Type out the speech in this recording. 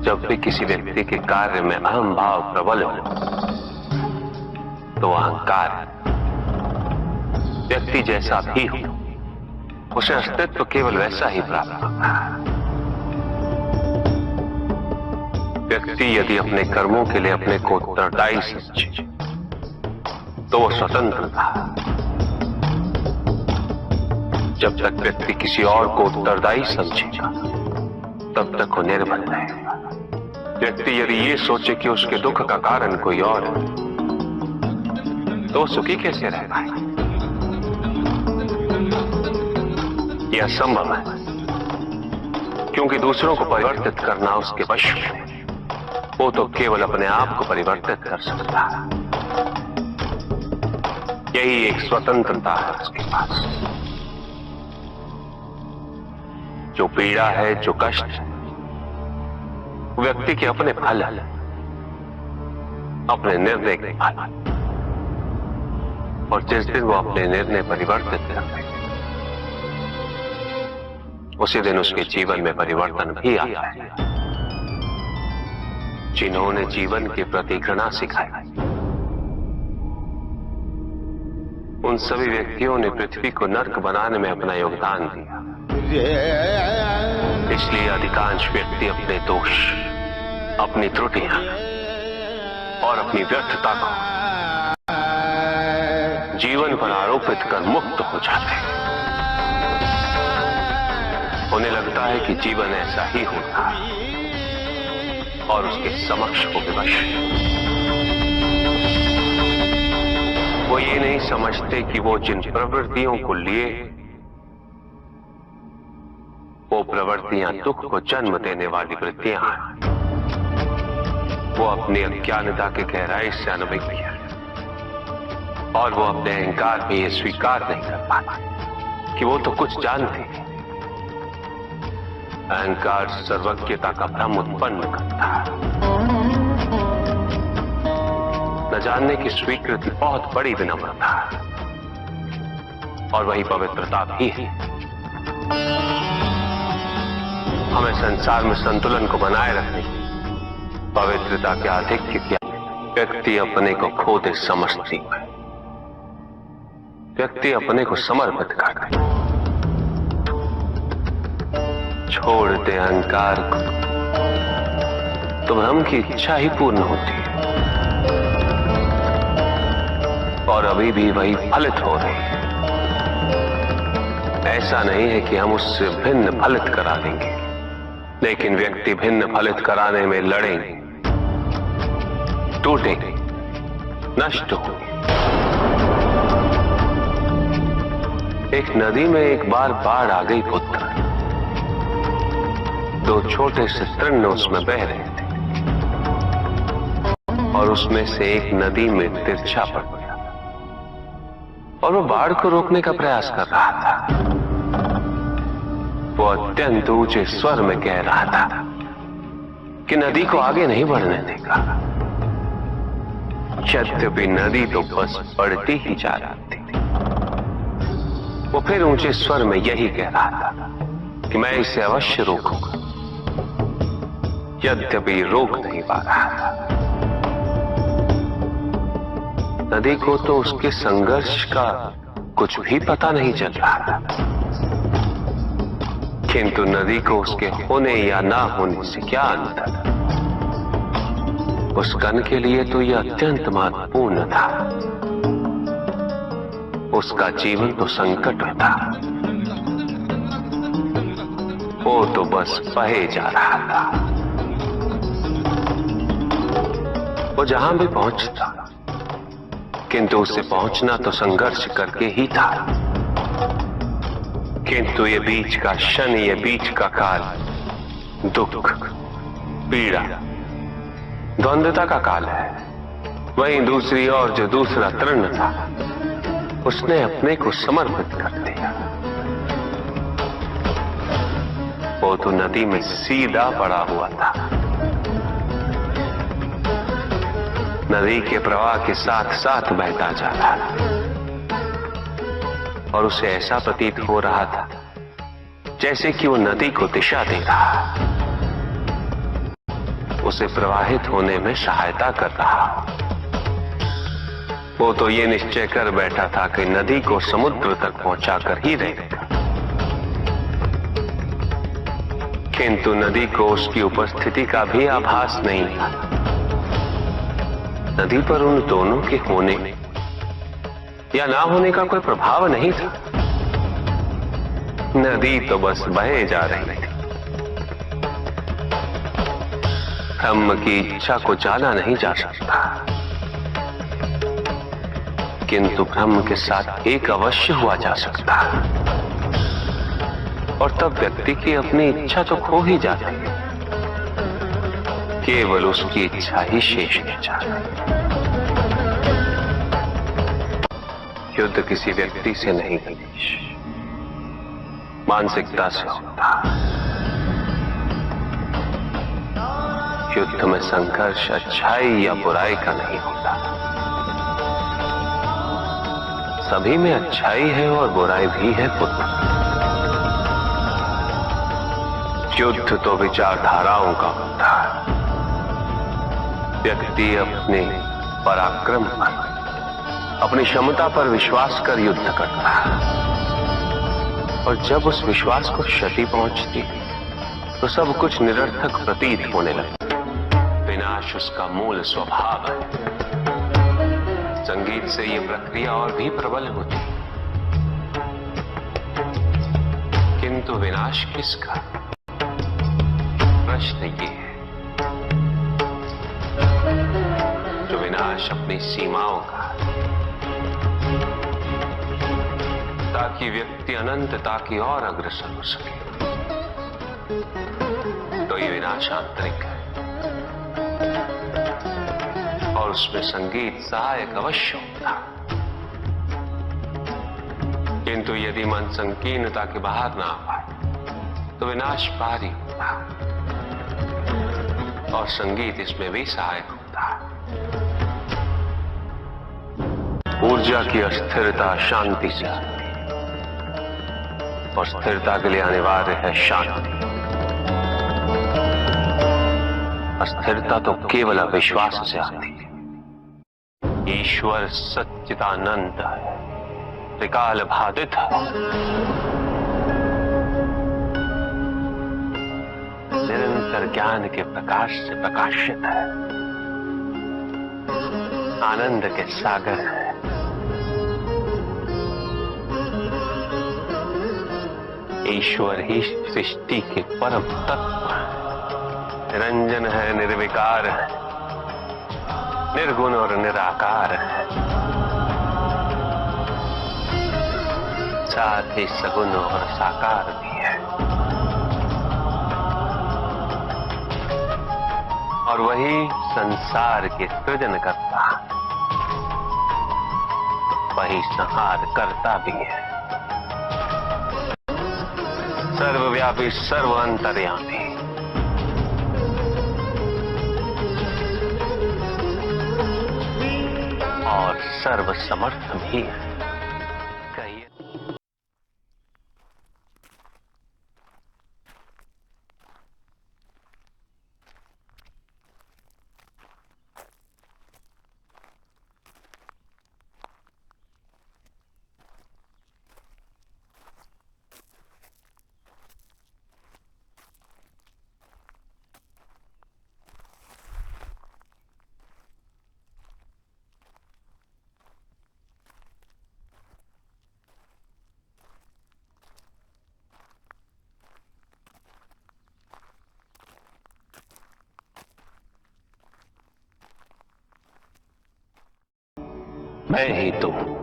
जब भी किसी व्यक्ति के कार्य में अहम भाव प्रबल हो तो अहंकार व्यक्ति जैसा भी हो उसे अस्तित्व केवल वैसा ही प्राप्त होता है। व्यक्ति यदि अपने कर्मों के लिए अपने को उत्तरदायी समझे तो वो स्वतंत्र था। जब तक व्यक्ति किसी और को उत्तरदायी समझेगा तब तक वो निर्बल रहेगा। व्यक्ति यदि ये सोचे कि उसके दुख का कारण कोई और है तो सुखी कैसे रह पाएगा? यह असंभव है, क्योंकि दूसरों को परिवर्तित करना उसके वश में है। वो तो केवल अपने आप को परिवर्तित कर सकता है। यही एक स्वतंत्रता है उसके पास। जो पीड़ा है, जो कष्ट है, व्यक्ति के अपने फल है, अपने निर्णय के फल। और जिस दिन वो अपने निर्णय परिवर्तित करते उसी दिन उसके जीवन में परिवर्तन भी आता है। जिन्होंने जीवन के प्रति घृणा सिखाई उन सभी व्यक्तियों ने पृथ्वी को नर्क बनाने में अपना योगदान दिया। इसलिए अधिकांश व्यक्ति अपने दोष, अपनी त्रुटियां और अपनी व्यर्थता को जीवन पर आरोपित कर मुक्त हो जाते हैं। उन्हें लगता है कि जीवन ऐसा ही होता है और उसके समक्ष हो विवश। वो ये नहीं समझते कि वो जिन प्रवृत्तियों को लिए वो प्रवृत्तियां दुख को जन्म देने वाली वृत्तियां हैं। वो अपनी अज्ञानता के गहराई से अनभिज्ञ है और वो अपने अहंकार में ये स्वीकार नहीं कर पाते कि वो तो कुछ जानते हैं। अहंकार सर्वज्ञता का भ्रम उत्पन्न करता है। न जानने की स्वीकृति बहुत बड़ी विनम्रता है और वही पवित्रता भी है। हमें संसार में संतुलन को बनाए रखने की पवित्रता के आधिक्य क्या? व्यक्ति अपने को खो दे समझती है। व्यक्ति अपने को समर्पित कर दे, छोड़ दे अहंकार को तो भ्रम की इच्छा ही पूर्ण होती है और अभी भी वही फलित हो रही है। ऐसा नहीं है कि हम उससे भिन्न फलित करा देंगे, लेकिन व्यक्ति भिन्न फलित कराने में लड़ेंगे, टूटेंगे, नष्ट होंगे। एक नदी में एक बार बाढ़ आ गई पुत्र। दो छोटे से तृण उसमें बह रहे थे और उसमें से एक नदी में तिरछा पड़ गया और वो बाढ़ को रोकने का प्रयास कर रहा था। वो अत्यंत ऊंचे स्वर में कह रहा था कि नदी को आगे नहीं बढ़ने देगा। यद्यपि नदी तो बस बढ़ती ही जा रही थी। वो फिर ऊंचे स्वर में यही कह रहा था कि मैं इसे अवश्य रोकूंगा, यद्यपि रोक नहीं पा रहा था। नदी को तो उसके संघर्ष का कुछ भी पता नहीं चल रहा था, किंतु नदी को उसके होने या ना होने से क्या अंतर? उस कण के लिए तो यह अत्यंत महत्वपूर्ण था। उसका जीवन तो संकट में था। वो तो बस बहे जा रहा था। वो जहां भी पहुंचता, किंतु उसे पहुंचना तो संघर्ष करके ही था। किंतु ये बीच का क्षण, ये बीच का काल दुख, पीड़ा, द्वंद्वता का काल है। वहीं दूसरी ओर जो दूसरा तृण था उसने अपने को समर्पित कर दिया। वो तो नदी में सीधा पड़ा हुआ था, नदी के प्रवाह के साथ साथ बहता जा रहा था और उसे ऐसा प्रतीत हो रहा था जैसे कि वो नदी को दिशा दे रहा। उसे प्रवाहित होने में सहायता कर रहा। वो तो ये निश्चय कर बैठा था कि नदी को समुद्र तक पहुंचाकर ही रहेगा, किंतु नदी को उसकी उपस्थिति का भी आभास नहीं था। नदी पर उन दोनों के होने या ना होने का कोई प्रभाव नहीं था। नदी तो बस बहे जा रही थी। ब्रह्म की इच्छा को जाना नहीं जा सकता, किंतु ब्रह्म के साथ एक अवश्य हुआ जा सकता, और तब व्यक्ति की अपनी इच्छा तो खो ही जाती है, केवल उसकी इच्छा ही शेष रह जाती। युद्ध किसी व्यक्ति से नहीं, मानसिकता से होता। युद्ध में संघर्ष अच्छाई या बुराई का नहीं होता, सभी में अच्छाई है और बुराई भी है पुत्र। युद्ध तो विचारधाराओं का होता है। व्यक्ति अपने पराक्रम पर, अपनी क्षमता पर विश्वास कर युद्ध करता है, और जब उस विश्वास को क्षति पहुंचती तो सब कुछ निरर्थक प्रतीत होने लगता। विनाश उसका मूल स्वभाव है। संगीत से यह प्रक्रिया और भी प्रबल होती, किंतु विनाश किसका? प्रश्न ये है। जो विनाश अपनी सीमाओं का, ताकि व्यक्ति अनंतता की ओर अग्रसर हो सके, तो ये विनाश आंतरिक है, और उसमें संगीत सहायक अवश्य होता। किंतु यदि मन संकीर्णता के बाहर ना आ पाए तो विनाश भारी होता, और संगीत इसमें भी सहायक होता। ऊर्जा की अस्थिरता शांति से आती, और स्थिरता के लिए अनिवार्य है शांति। अस्थिरता तो केवल अविश्वास से आती है। ईश्वर सच्चिदानंद है, त्रिकाल बाधित है, निरंतर ज्ञान के प्रकाश से प्रकाशित है, आनंद के सागर है। ईश्वर ही सृष्टि के परम तत्व है, निरंजन है, निर्विकार है, निर्गुण और निराकार है, साथ ही सगुण और साकार भी है। और वही संसार के सृजन करता, वही संहार करता भी है। सर्वव्यापी, सर्व अंतर्यामी, और सर्व समर्थ भी है। मैं ही तुम।